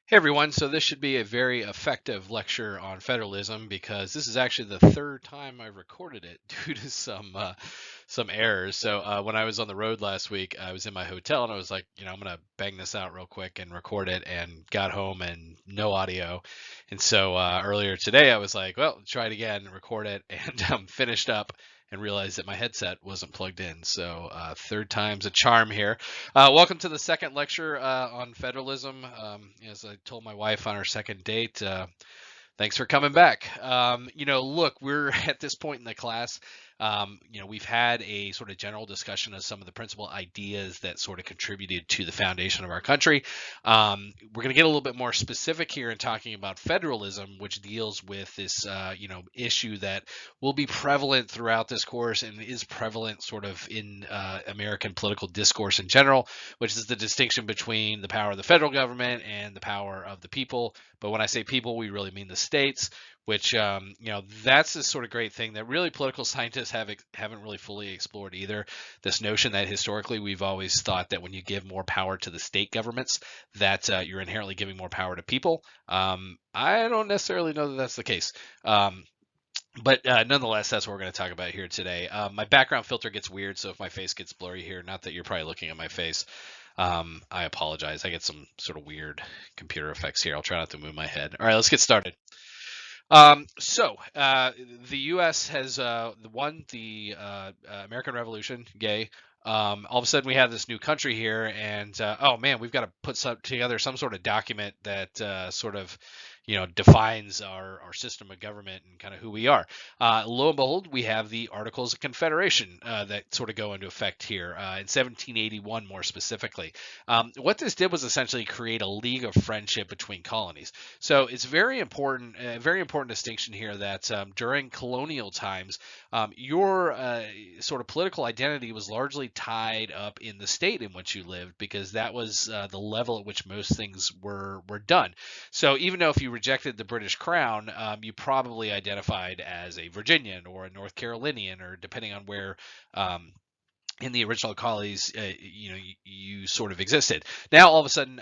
Hey everyone, so this should be a very effective lecture on federalism because this is actually the third time I recorded it due to some errors. So when I was on the road last week, I was in my hotel and I was like, I'm gonna bang this out real quick and record it, and got home and no audio. And so earlier today I was like, well, try it again, record it, and finished up and realized that my headset wasn't plugged in. So third time's a charm here. Welcome to the second lecture on federalism. As I told my wife on our second date, thanks for coming back. Look, we're at this point in the class. We've had a sort of general discussion of some of the principal ideas that sort of contributed to the foundation of our country. We're going to get a little bit more specific here in talking about federalism, which deals with this, issue that will be prevalent throughout this course and is prevalent sort of in American political discourse in general, which is the distinction between the power of the federal government and the power of the people. But when I say people, we really mean the states, which that's this sort of great thing that really political scientists haven't really fully explored either. This notion that historically we've always thought that when you give more power to the state governments, that you're inherently giving more power to people. I don't necessarily know that that's the case. But nonetheless, that's what we're going to talk about here today. My background filter gets weird, so if my face gets blurry here, not that you're probably looking at my face, I apologize. I get some sort of weird computer effects here. I'll try not to move my head. All right, let's get started. The U.S. has won the American Revolution. Yay! All of a sudden, we have this new country here, and oh man, we've got to put together some sort of document that sort of defines our system of government and kind of who we are. Lo and behold, we have the Articles of Confederation that sort of go into effect here in 1781, more specifically. What this did was essentially create a league of friendship between colonies. So it's very important, a very important distinction here that during colonial times, your sort of political identity was largely tied up in the state in which you lived, because that was the level at which most things were done. So even though if you rejected the British Crown, you probably identified as a Virginian or a North Carolinian, or depending on where in the original colonies, you sort of existed. Now, all of a sudden,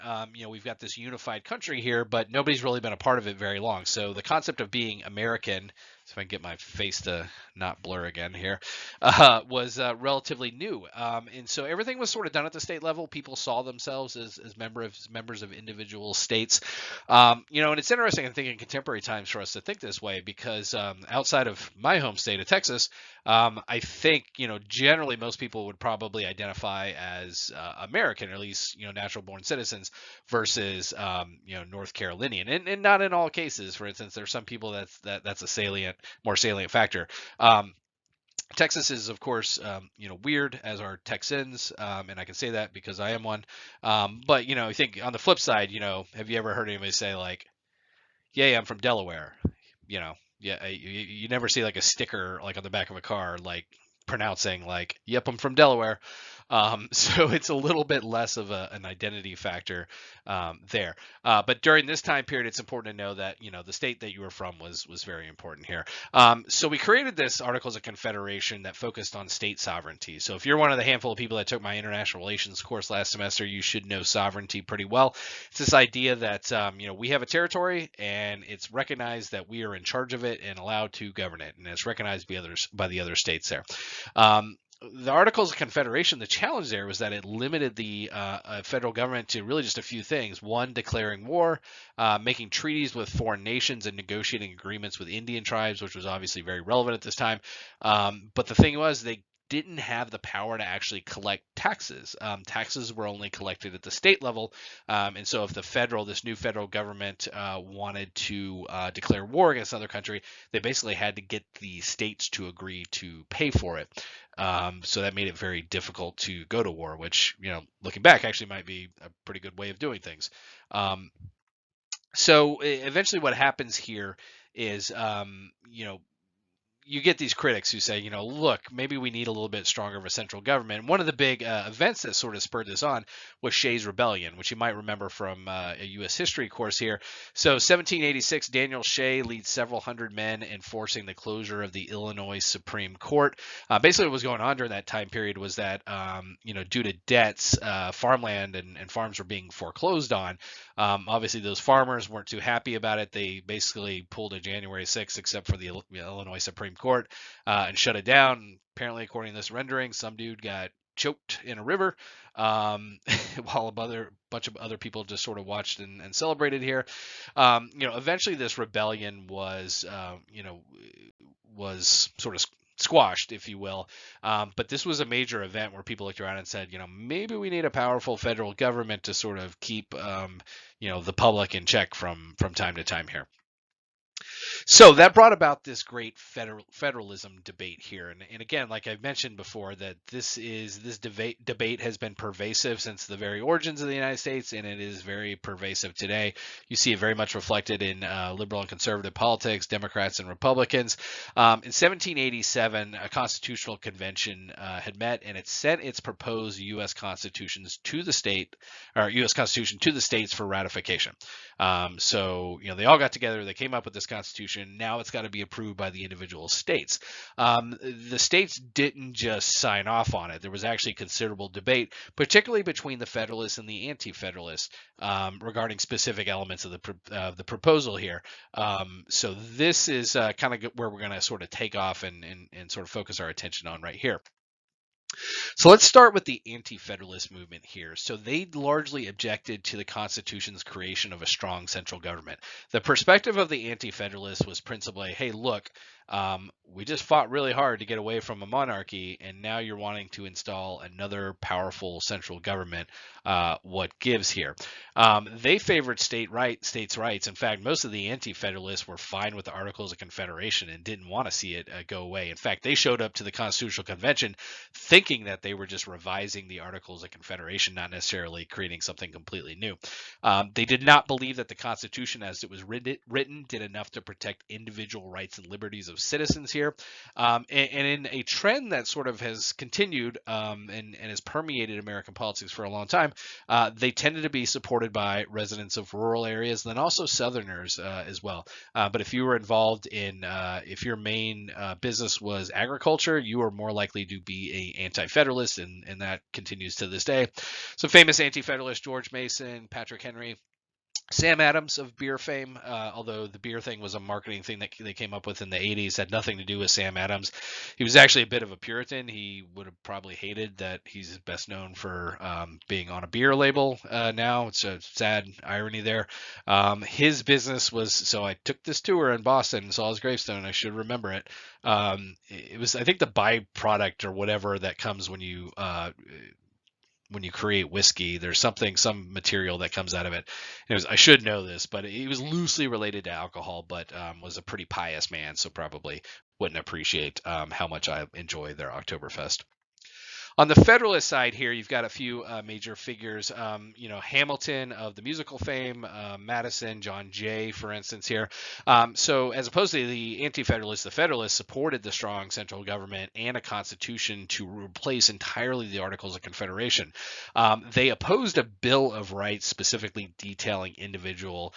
we've got this unified country here, but nobody's really been a part of it very long. So the concept of being American, so if I can get my face to not blur again here, was relatively new. And so everything was sort of done at the state level. People saw themselves as members of individual states. And it's interesting, I think, in contemporary times for us to think this way, because outside of my home state of Texas, I think, generally most people would probably identify as American, or at least, natural born citizens, versus, North Carolinian. And not in all cases. For instance, there's some people that's a more salient factor. Texas is, of course, weird, as are Texans, and I can say that because I am one. But I think on the flip side, have you ever heard anybody say like, "Yeah, I'm from Delaware"? Yeah, you never see like a sticker like on the back of a car like pronouncing like, "Yep, I'm from Delaware." So it's a little bit less of an identity factor there. But during this time period, it's important to know that the state that you were from was very important here. So we created this Articles of Confederation that focused on state sovereignty. So if you're one of the handful of people that took my international relations course last semester, you should know sovereignty pretty well. It's this idea that we have a territory, and it's recognized that we are in charge of it and allowed to govern it, and it's recognized by the other states there. The Articles of Confederation, the challenge there was that it limited the federal government to really just a few things. One, declaring war, making treaties with foreign nations, and negotiating agreements with Indian tribes, which was obviously very relevant at this time. But the thing was, they didn't have the power to actually collect taxes. Taxes were only collected at the state level. And so if this new federal government wanted to declare war against another country, they basically had to get the states to agree to pay for it. So that made it very difficult to go to war, which, looking back, actually might be a pretty good way of doing things. So eventually what happens here is, you get these critics who say, look, maybe we need a little bit stronger of a central government. And one of the big events that sort of spurred this on was Shay's Rebellion, which you might remember from a U.S. history course here. So 1786, Daniel Shay leads several hundred men enforcing the closure of the Illinois Supreme Court. Basically, what was going on during that time period was that, due to debts, farmland and farms were being foreclosed on. Obviously, those farmers weren't too happy about it. They basically pulled a January 6th, except for the Illinois Supreme Court, and shut it down. Apparently, according to this rendering, some dude got choked in a river, while a bunch of other people just sort of watched and celebrated here. Eventually this rebellion was sort of squashed, if you will. But this was a major event where people looked around and said, maybe we need a powerful federal government to sort of keep, the public in check from time to time here. So that brought about this great federalism debate here. And again, like I've mentioned before, that this debate has been pervasive since the very origins of the United States, and it is very pervasive today. You see it very much reflected in liberal and conservative politics, Democrats and Republicans. In 1787, a constitutional convention had met, and it sent its proposed U.S. constitutions to the U.S. Constitution to the states for ratification. So they all got together, they came up with this constitution. Now it's got to be approved by the individual states. The states didn't just sign off on it. There was actually considerable debate, particularly between the Federalists and the anti-federalists, regarding specific elements of the proposal here. So this is kind of where we're going to sort of take off and sort of focus our attention on right here. So let's start with the anti-federalist movement here. So they largely objected to the Constitution's creation of a strong central government. The perspective of the anti-federalists was principally, hey, look, we just fought really hard to get away from a monarchy, and now you're wanting to install another powerful central government. What gives here? They favored states' rights. In fact, most of the anti-federalists were fine with the Articles of Confederation and didn't want to see it go away. In fact, they showed up to the Constitutional Convention thinking that they were just revising the Articles of Confederation, not necessarily creating something completely new. They did not believe that the Constitution, as it was written, did enough to protect individual rights and liberties of citizens here. And in a trend that sort of has continued and has permeated American politics for a long time, they tended to be supported by residents of rural areas and then also Southerners as well. But if you were involved in, if your main business was agriculture, you were more likely to be an anti-federalist, and that continues to this day. So famous anti-federalists, George Mason, Patrick Henry, Sam Adams of beer fame, although the beer thing was a marketing thing that they came up with in the 80s, had nothing to do with Sam Adams. He was actually a bit of a Puritan. He would have probably hated that he's best known for being on a beer label now. It's a sad irony there. His business was, so I took this tour in Boston and saw his gravestone. I should remember it. It was, I think, the byproduct or whatever that comes when you create whiskey. There's some material that comes out of it. I should know this, but he was loosely related to alcohol, but was a pretty pious man, so probably wouldn't appreciate how much I enjoy their Oktoberfest. On the Federalist side here, you've got a few major figures, Hamilton of the musical fame, Madison, John Jay, for instance here. So as opposed to the anti-federalists, the Federalists supported the strong central government and a constitution to replace entirely the Articles of Confederation. They opposed a Bill of Rights specifically detailing individual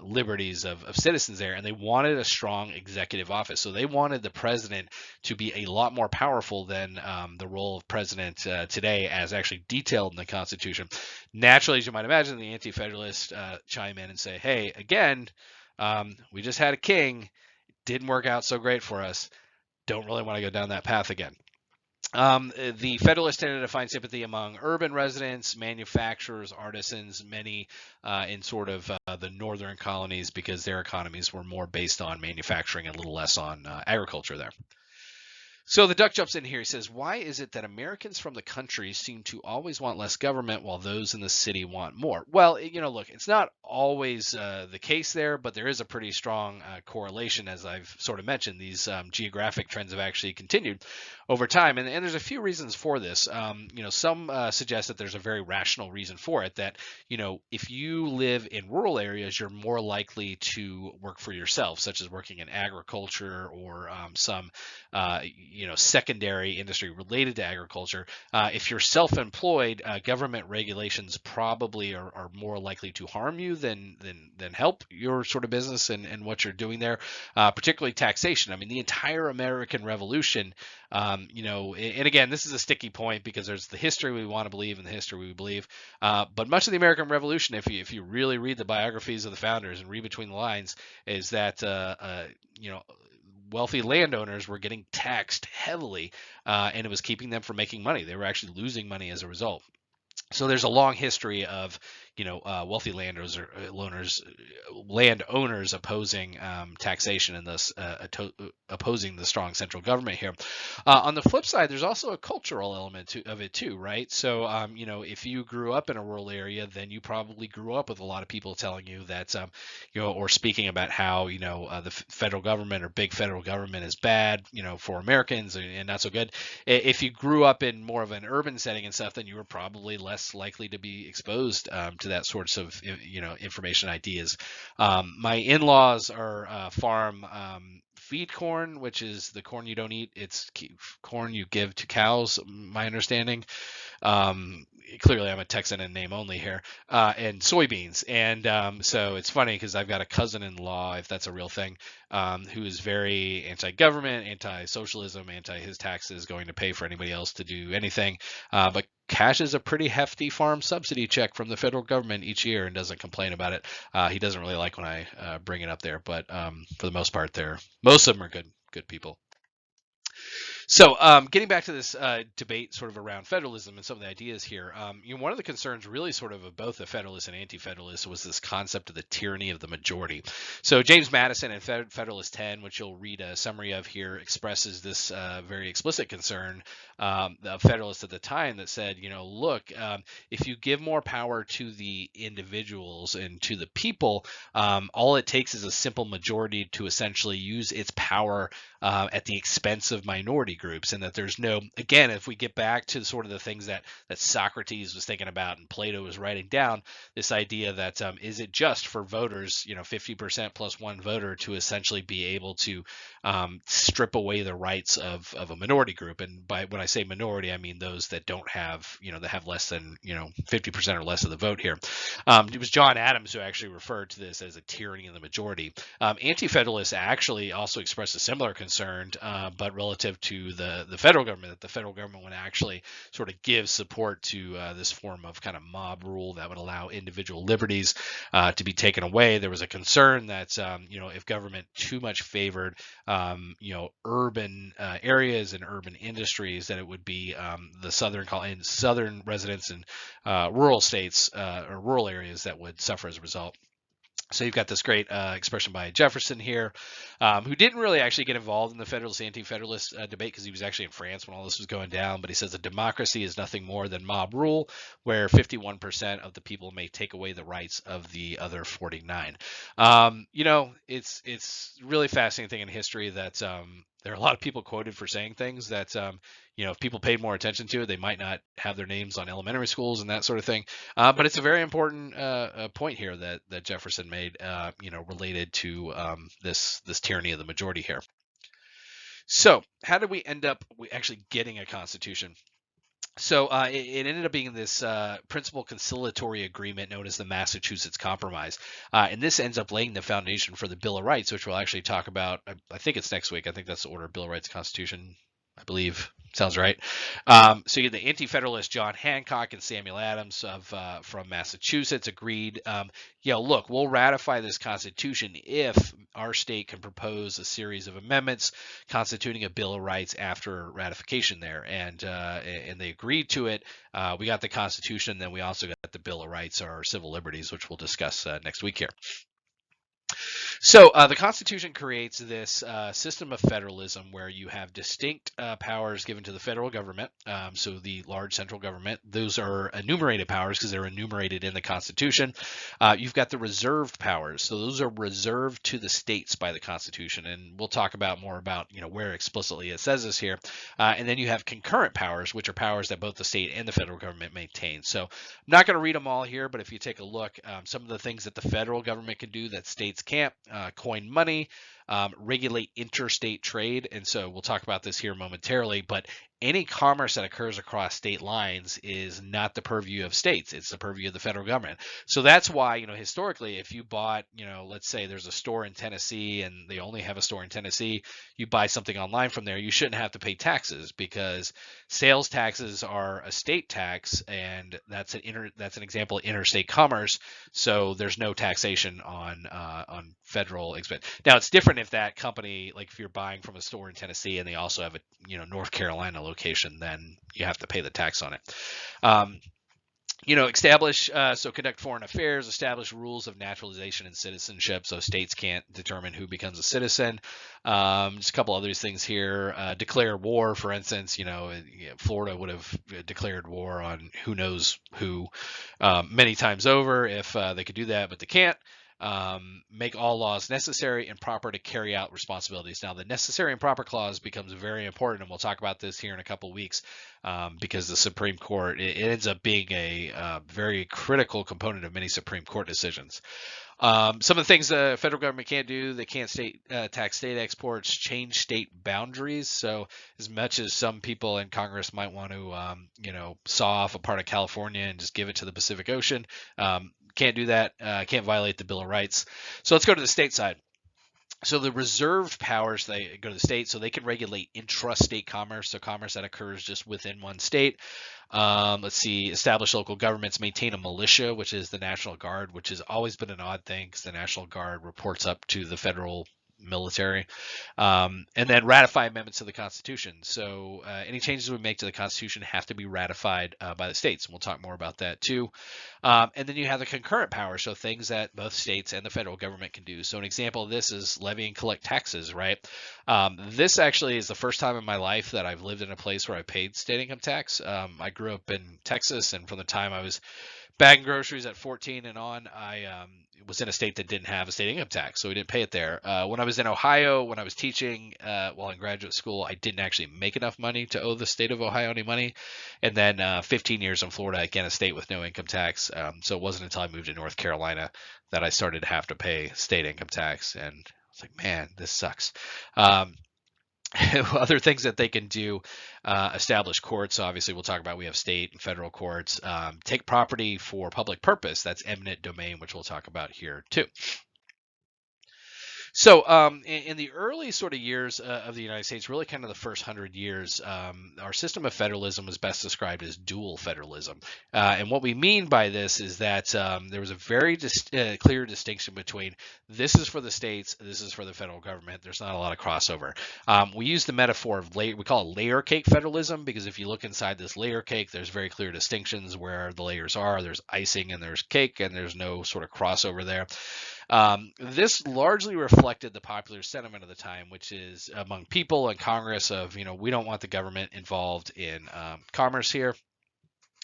liberties of citizens there, and they wanted a strong executive office. So they wanted the president to be a lot more powerful than the role of president today, as actually detailed in the Constitution. Naturally, as you might imagine, the anti-federalists chime in and say, hey, again, we just had a king. Didn't work out so great for us. Don't really want to go down that path again. The Federalists tended to find sympathy among urban residents, manufacturers, artisans, many in sort of the northern colonies, because their economies were more based on manufacturing and a little less on agriculture there. So the duck jumps in here. He says, why is it that Americans from the country seem to always want less government while those in the city want more? Well, look, it's not always the case there, but there is a pretty strong correlation, as I've sort of mentioned. These geographic trends have actually continued over time. And there's a few reasons for this. Some suggest that there's a very rational reason for it, that, if you live in rural areas, you're more likely to work for yourself, such as working in agriculture or some secondary industry related to agriculture. If you're self-employed, government regulations probably are more likely to harm you than help your sort of business and what you're doing there, particularly taxation. I mean, the entire American Revolution, and again, this is a sticky point because there's the history we want to believe and the history we believe, but much of the American Revolution, if you really read the biographies of the founders and read between the lines, is that wealthy landowners were getting taxed heavily, and it was keeping them from making money. They were actually losing money as a result. So there's a long history of, wealthy landowners opposing taxation and thus opposing the strong central government here. On the flip side, there's also a cultural element of it too, right? So, if you grew up in a rural area, then you probably grew up with a lot of people telling you that, or speaking about how, the federal government or big federal government is bad, for Americans and not so good. If you grew up in more of an urban setting and stuff, then you were probably less likely to be exposed to that sorts of information ideas. My in-laws are farm feed corn, which is the corn you don't eat. It's corn you give to cows, my understanding. Clearly I'm a Texan in name only here, and soybeans. And so it's funny because I've got a cousin-in-law, if that's a real thing, who is very anti-government, anti-socialism, anti-his taxes, going to pay for anybody else to do anything, but cashes a pretty hefty farm subsidy check from the federal government each year and doesn't complain about it. He doesn't really like when I bring it up there, but for the most part, most of them are good people. So, getting back to this debate sort of around federalism and some of the ideas here, one of the concerns really sort of both the Federalists and Anti-Federalists was this concept of the tyranny of the majority. So James Madison in Federalist 10, which you'll read a summary of here, expresses this very explicit concern of Federalists at the time that said, look, if you give more power to the individuals and to the people, all it takes is a simple majority to essentially use its power at the expense of minority groups, and that there's no, again, if we get back to sort of the things that Socrates was thinking about and Plato was writing down, this idea that is it just for voters, 50% plus one voter to essentially be able to strip away the rights of a minority group? And by when I say minority, I mean those that don't have, that have less than 50% or less of the vote here. It was John Adams who actually referred to this as a tyranny of the majority. Anti-Federalists actually also expressed a similar concern, but relative to the federal government, that the federal government would actually sort of give support to this form of kind of mob rule that would allow individual liberties to be taken away. There was a concern that if government too much favored urban areas and urban industries, that it would be the southern residents in rural states or rural areas that would suffer as a result. So you've got this great expression by Jefferson here, who didn't really actually get involved in the Federalist anti-Federalist debate because he was actually in France when all this was going down. But he says a democracy is nothing more than mob rule, where 51% of the people may take away the rights of the other 49. It's really fascinating thing in history that there are a lot of people quoted for saying things that if people paid more attention to it, they might not have their names on elementary schools and that sort of thing. But it's a very important point here that Jefferson made, related to this tyranny of the majority here. So how did we end up actually getting a constitution? So it ended up being this principal conciliatory agreement known as the Massachusetts Compromise. And this ends up laying the foundation for the Bill of Rights, which we'll actually talk about. I think it's next week. I think that's the order: Bill of Rights, Constitution, I believe. Sounds right. So you had the anti-federalist John Hancock and Samuel Adams from Massachusetts agreed, look, we'll ratify this Constitution if our state can propose a series of amendments constituting a Bill of Rights after ratification there. And they agreed to it. We got the Constitution, then we also got the Bill of Rights, or civil liberties, which we'll discuss next week here. So the Constitution creates this system of federalism where you have distinct powers given to the federal government. So the large central government, those are enumerated powers because they're enumerated in the Constitution. You've got the reserved powers. So those are reserved to the states by the Constitution. And we'll talk about more about where explicitly it says this here. And then you have concurrent powers, which are powers that both the state and the federal government maintain. So I'm not going to read them all here, but if you take a look, some of the things that the federal government can do that states can't, coin money, regulate interstate trade. And so we'll talk about this here momentarily, but any commerce that occurs across state lines is not the purview of states. It's the purview of the federal government. So that's why, historically, if you bought, let's say there's a store in Tennessee and they only have a store in Tennessee, you buy something online from there, you shouldn't have to pay taxes because sales taxes are a state tax, and that's an example of interstate commerce. So there's no taxation on federal expense. Now it's different if that company, like if you're buying from a store in Tennessee and they also have a North Carolina location, then you have to pay the tax on it. Establish, so conduct foreign affairs, establish rules of naturalization and citizenship. So states can't determine who becomes a citizen. Just a couple other things here. Declare war, for instance, Florida would have declared war on who knows who many times over if they could do that, but they can't. Make all laws necessary and proper to carry out responsibilities. Now, the necessary and proper clause becomes very important, and we'll talk about this here in a couple of weeks because the Supreme Court, it ends up being a very critical component of many Supreme Court decisions. Some of the things the federal government can't do, they can't tax state exports, change state boundaries. So as much as some people in Congress might want to, saw off a part of California and just give it to the Pacific Ocean, can't do that, can't violate the Bill of Rights. So let's go to the state side. So the reserved powers, they go to the state, so they can regulate intrastate commerce, so commerce that occurs just within one state. Let's see, establish local governments, maintain a militia, which is the National Guard, which has always been an odd thing because the National Guard reports up to the federal military, and then ratify amendments to the Constitution. So any changes we make to the Constitution have to be ratified by the states. And we'll talk more about that too. And then you have the concurrent powers, so things that both states and the federal government can do. So an example of this is levy and collect taxes, right? This actually is the first time in my life that I've lived in a place where I paid state income tax. I grew up in Texas, and from the time I was bagging groceries at 14 and on, I was in a state that didn't have a state income tax, so we didn't pay it there. When I was in Ohio, when I was teaching while in graduate school, I didn't actually make enough money to owe the state of Ohio any money. And then 15 years in Florida, again, a state with no income tax. So it wasn't until I moved to North Carolina that I started to have to pay state income tax. And I was like, man, this sucks. Other things that they can do, establish courts. So obviously, we'll talk about, we have state and federal courts. Take property for public purpose. That's eminent domain, which we'll talk about here too. So in the early sort of years of the United States, really kind of the first 100 years, our system of federalism was best described as dual federalism. And what we mean by this is that there was a very clear distinction between this is for the states, this is for the federal government. There's not a lot of crossover. We use the metaphor of we call it layer cake federalism, because if you look inside this layer cake, there's very clear distinctions where the layers are. There's icing and there's cake, and there's no sort of crossover there. This largely reflected the popular sentiment of the time, which is among people in Congress of, we don't want the government involved in commerce here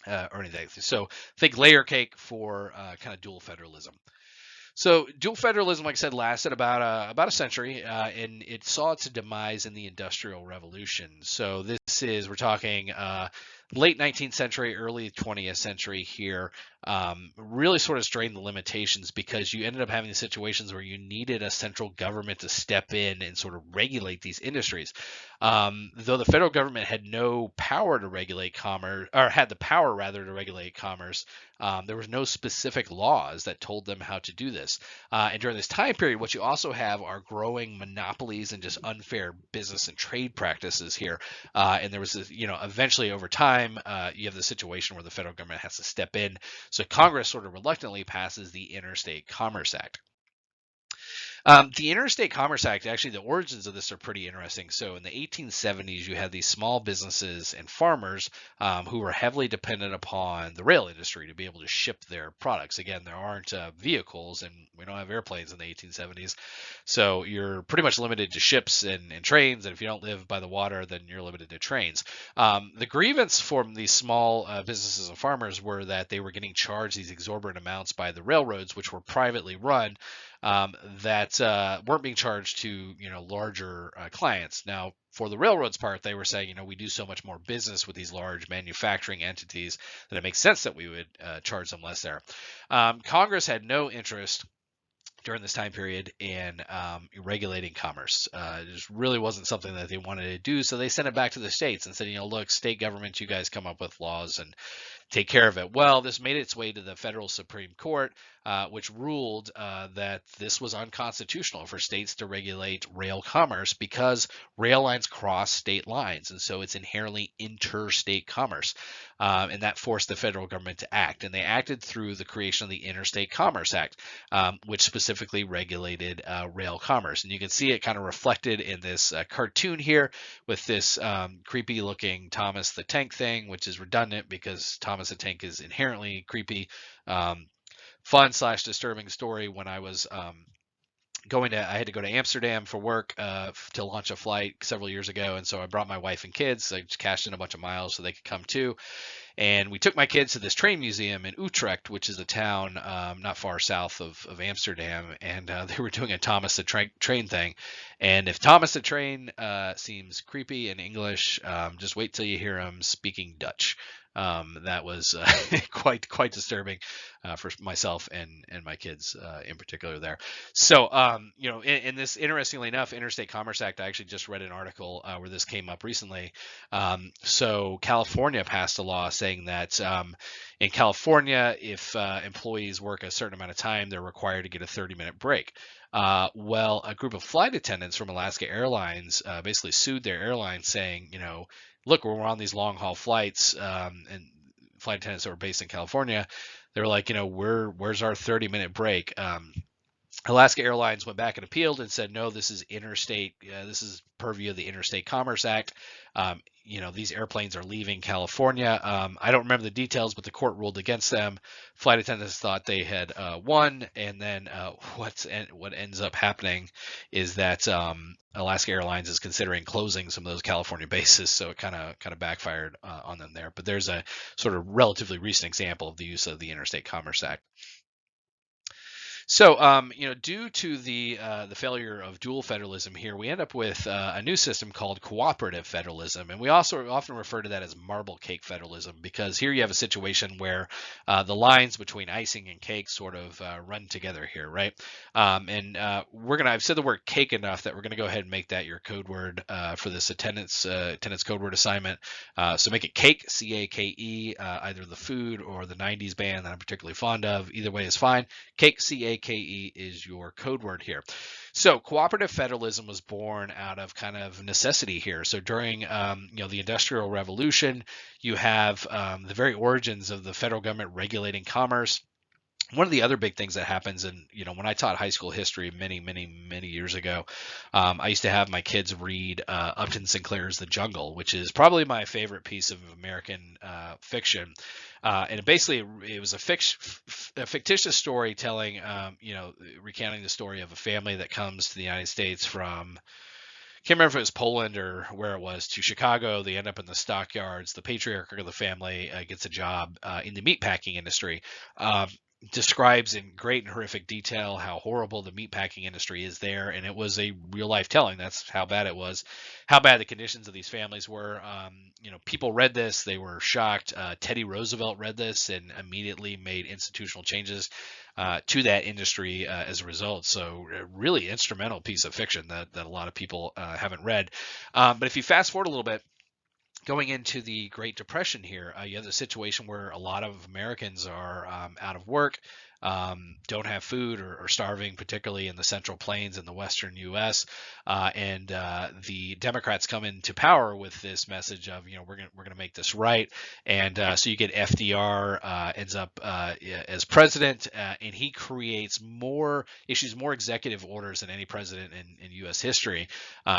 or anything. So think layer cake for kind of dual federalism. So dual federalism, like I said, lasted about a century, and it saw its demise in the Industrial Revolution. So we're talking late 19th century, early 20th century here. Really sort of strained the limitations because you ended up having the situations where you needed a central government to step in and sort of regulate these industries. Though the federal government had no power to regulate commerce, or had the power rather to regulate commerce, there was no specific laws that told them how to do this. And during this time period, what you also have are growing monopolies and just unfair business and trade practices here. And there was this, eventually over time, you have the situation where the federal government has to step in. So Congress sort of reluctantly passes the Interstate Commerce Act. The Interstate Commerce Act, actually, the origins of this are pretty interesting. So in the 1870s, you had these small businesses and farmers who were heavily dependent upon the rail industry to be able to ship their products. Again, there aren't vehicles, and we don't have airplanes in the 1870s. So you're pretty much limited to ships and trains. And if you don't live by the water, then you're limited to trains. The grievance from these small businesses and farmers were that they were getting charged these exorbitant amounts by the railroads, which were privately run, that weren't being charged to larger clients. Now, for the railroads part, they were saying, we do so much more business with these large manufacturing entities that it makes sense that we would charge them less there. Congress had no interest during this time period in regulating commerce. It just really wasn't something that they wanted to do, so they sent it back to the states and said, look, state governments, you guys come up with laws and take care of it. Well, this made its way to the federal Supreme Court, which ruled that this was unconstitutional for states to regulate rail commerce because rail lines cross state lines, and so it's inherently interstate commerce. And that forced the federal government to act, and they acted through the creation of the Interstate Commerce Act, which specifically regulated rail commerce. And you can see it kind of reflected in this cartoon here with this creepy looking Thomas the Tank thing, which is redundant because Thomas the Tank is inherently creepy. Fun/disturbing story. When I was I had to go to Amsterdam for work to launch a flight several years ago, and so I brought my wife and kids. I just cashed in a bunch of miles so they could come too. And we took my kids to this train museum in Utrecht, which is a town not far south of Amsterdam, and they were doing a Thomas the Train thing. And if Thomas the Train seems creepy in English, just wait till you hear him speaking Dutch. That was quite disturbing for myself and my kids in particular there. So, in this, interestingly enough, Interstate Commerce Act, I actually just read an article where this came up recently. So California passed a law saying that in California, if employees work a certain amount of time, they're required to get a 30-minute break. Well, a group of flight attendants from Alaska Airlines basically sued their airline saying, look, we're on these long haul flights, and flight attendants that were based in California, they were like, where's our 30-minute break? Alaska Airlines went back and appealed and said, no, this is interstate. This is purview of the Interstate Commerce Act. These airplanes are leaving California. I don't remember the details, but the court ruled against them. Flight attendants thought they had won, and then what ends up happening is that Alaska Airlines is considering closing some of those California bases, so it kind of backfired on them there. But there's a sort of relatively recent example of the use of the Interstate Commerce Act. So, due to the failure of dual federalism here, we end up with a new system called Cooperative Federalism, and we also often refer to that as marble cake federalism, because here you have a situation where the lines between icing and cake sort of run together here, right? I've said the word cake enough that we're gonna go ahead and make that your code word for this attendance code word assignment. So make it cake, C-A-K-E, either the food or the 90s band that I'm particularly fond of. Either way is fine. Cake, C-A-K-E is your code word here. So cooperative federalism was born out of kind of necessity here. So during the Industrial Revolution, you have the very origins of the federal government regulating commerce. One of the other big things that happens, and when I taught high school history many years ago, I used to have my kids read Upton Sinclair's The Jungle, which is probably my favorite piece of American fiction. And it was a fictitious story telling, recounting the story of a family that comes to the United States from, can't remember if it was Poland or where it was, to Chicago. They end up in the stockyards. The patriarch of the family gets a job in the meatpacking industry. Describes in great and horrific detail how horrible the meatpacking industry is there, and it was a real life telling. That's how bad it was, how bad the conditions of these families were. People read this, they were shocked. Teddy Roosevelt read this and immediately made institutional changes to that industry as a result. So a really instrumental piece of fiction that a lot of people haven't read. But if you fast forward a little bit, going into the Great Depression here, you have a situation where a lot of Americans are out of work. don't have food or are starving, particularly in the Central Plains in the Western U.S. And the Democrats come into power with this message of, we're gonna make this right. And so you get FDR ends up as president, and he issues more executive orders than any president in U.S. history,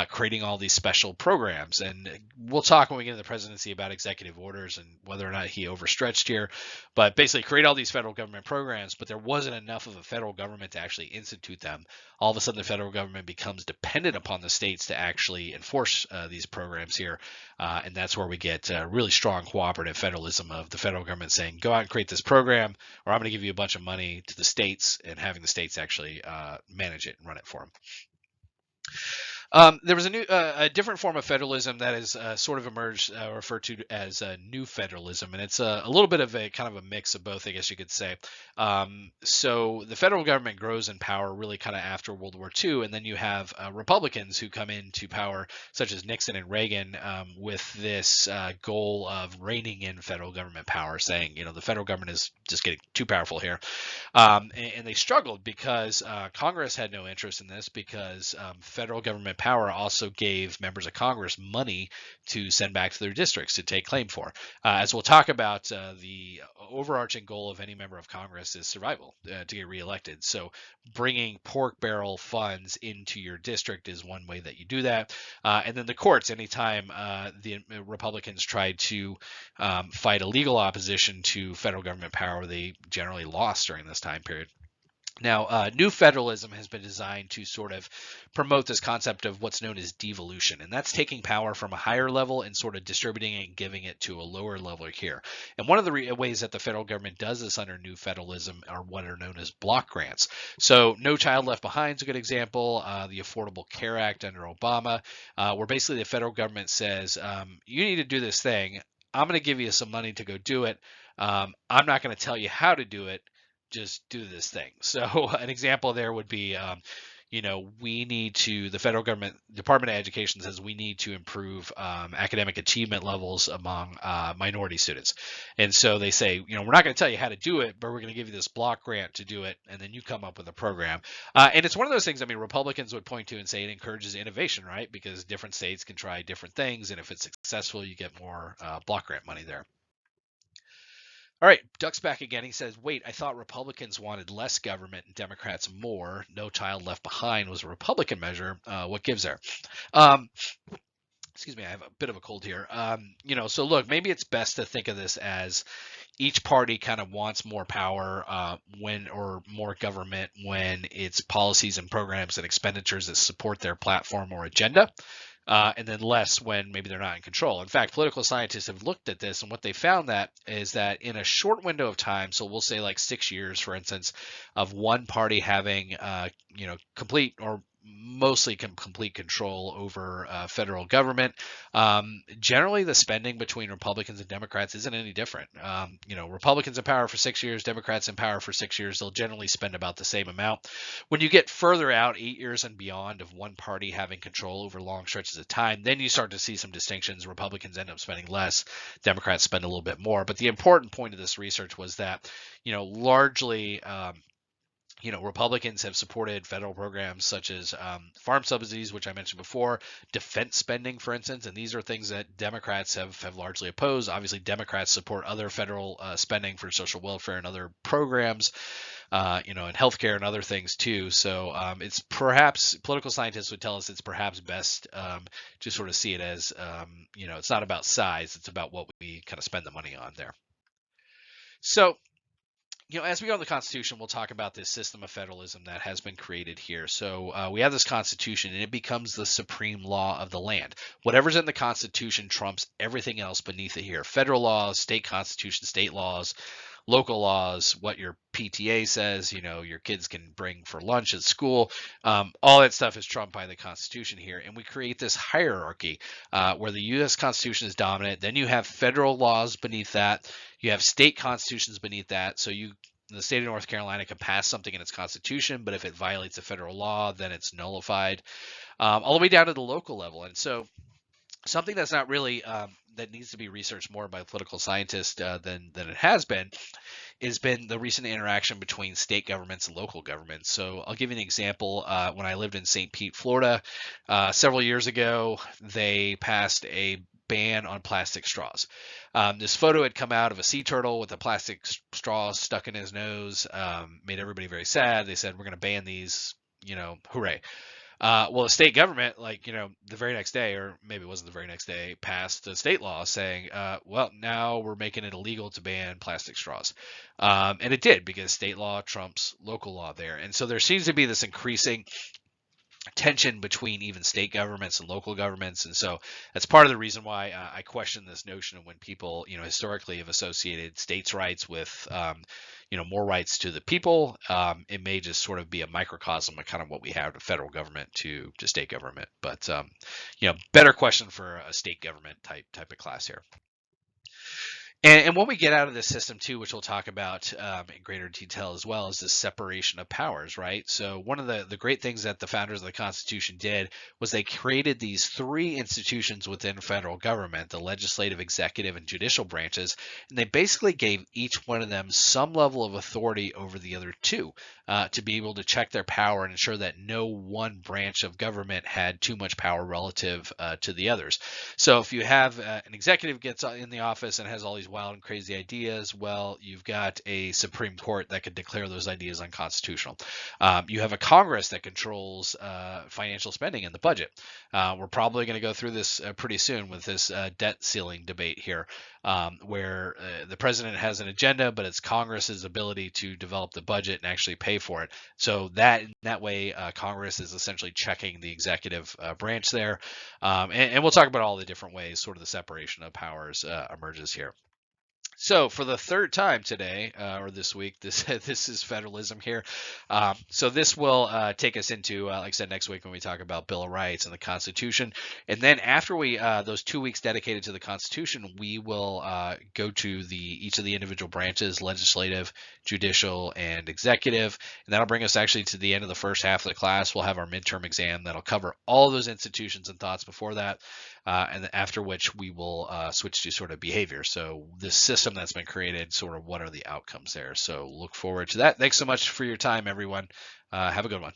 creating all these special programs. And we'll talk when we get into the presidency about executive orders and whether or not he overstretched here. But basically, create all these federal government programs, but there wasn't enough of a federal government to actually institute them. All of a sudden, the federal government becomes dependent upon the states to actually enforce these programs here. And that's where we get really strong cooperative federalism of the federal government saying, go out and create this program, or I'm going to give you a bunch of money to the states, and having the states actually manage it and run it for them. There was a different form of federalism that has sort of emerged, referred to as new federalism, and it's a little bit of a kind of a mix of both, I guess you could say. So the federal government grows in power really kind of after World War II, and then you have Republicans who come into power, such as Nixon and Reagan, with this goal of reining in federal government power, saying, the federal government is just getting too powerful here. And they struggled because Congress had no interest in this, because federal government power also gave members of Congress money to send back to their districts to take claim for. As we'll talk about, the overarching goal of any member of Congress is survival, to get reelected. So bringing pork barrel funds into your district is one way that you do that. And then the courts, anytime the Republicans tried to fight a legal opposition to federal government power, they generally lost during this time period. Now, new federalism has been designed to sort of promote this concept of what's known as devolution, and that's taking power from a higher level and sort of distributing it and giving it to a lower level here. And one of the ways that the federal government does this under new federalism are what are known as block grants. So No Child Left Behind is a good example, the Affordable Care Act under Obama, where basically the federal government says, you need to do this thing. I'm going to give you some money to go do it. I'm not going to tell you how to do it. Just do this thing. So an example there would be, the federal government Department of Education says we need to improve academic achievement levels among minority students. And so they say, we're not going to tell you how to do it, but we're going to give you this block grant to do it. And then you come up with a program. And it's one of those things, Republicans would point to and say it encourages innovation, right? Because different states can try different things. And if it's successful, you get more block grant money there. All right, Duck's back again. He says, wait, I thought Republicans wanted less government and Democrats more. No Child Left Behind was a Republican measure. What gives there? Excuse me, I have a bit of a cold here. So look, maybe it's best to think of this as each party kind of wants more power or more government when it's policies and programs and expenditures that support their platform or agenda. And then less when maybe they're not in control. In fact, political scientists have looked at this, and what they found is that in a short window of time, so we'll say like 6 years, for instance, of one party having, complete or mostly complete control over federal government, generally the spending between Republicans and Democrats isn't any different. Republicans in power for 6 years, Democrats in power for 6 years, they'll generally spend about the same amount. When you get further out, 8 years and beyond, of one party having control over long stretches of time, then you start to see some distinctions. Republicans end up spending less, Democrats spend a little bit more. But the important point of this research was that, largely, Republicans have supported federal programs such as farm subsidies, which I mentioned before, defense spending, for instance, and these are things that Democrats have largely opposed. Obviously, Democrats support other federal spending for social welfare and other programs, and healthcare and other things too. So it's perhaps, political scientists would tell us it's perhaps best to sort of see it as, it's not about size, it's about what we kind of spend the money on there. So, as we go on the Constitution, we'll talk about this system of federalism that has been created here. So we have this Constitution, and it becomes the supreme law of the land. Whatever's in the Constitution trumps everything else beneath it here. Federal laws, state constitution, state laws, local laws, what your PTA says, your kids can bring for lunch at school. All that stuff is trumped by the Constitution here. And we create this hierarchy where the U.S. Constitution is dominant. Then you have federal laws beneath that. You have state constitutions beneath that. So the state of North Carolina can pass something in its constitution, but if it violates a federal law, then it's nullified, all the way down to the local level. And so something that's not really that needs to be researched more by political scientists than it has been the recent interaction between state governments and local governments. So I'll give you an example. When I lived in St. Pete, Florida, several years ago, they passed a ban on plastic straws. This photo had come out of a sea turtle with a plastic straw stuck in his nose, made everybody very sad. They said, we're going to ban these, hooray. Well, the state government, the very next day, or maybe it wasn't the very next day, passed a state law saying, well, now we're making it illegal to ban plastic straws. And it did, because state law trumps local law there. And so there seems to be this increasing tension between even state governments and local governments. And so that's part of the reason why I question this notion of when people, historically have associated states' rights with, more rights to the people. It may just sort of be a microcosm of kind of what we have to federal government to state government. But, better question for a state government type of class here. And what we get out of this system too, which we'll talk about in greater detail as well, is this separation of powers, right? So one of the great things that the founders of the Constitution did was they created these three institutions within federal government, the legislative, executive, and judicial branches, and they basically gave each one of them some level of authority over the other two to be able to check their power and ensure that no one branch of government had too much power relative to the others. So if you have an executive gets in the office and has all these wild and crazy ideas, well, you've got a Supreme Court that could declare those ideas unconstitutional. You have a Congress that controls financial spending and the budget. We're probably going to go through this pretty soon with this debt ceiling debate here, where the president has an agenda, but it's Congress's ability to develop the budget and actually pay for it. So in that way, Congress is essentially checking the executive branch there. And we'll talk about all the different ways sort of the separation of powers emerges here. So for the third time today, or this week, this is federalism here. So this will take us into, like I said, next week when we talk about Bill of Rights and the Constitution. And then after we those 2 weeks dedicated to the Constitution, we will go to each of the individual branches, legislative, judicial, and executive. And that'll bring us actually to the end of the first half of the class. We'll have our midterm exam that'll cover all those institutions and thoughts before that. And after which we will switch to sort of behavior. So this system that's been created, sort of what are the outcomes there. So look forward to that. Thanks so much for your time, everyone. Have a good one.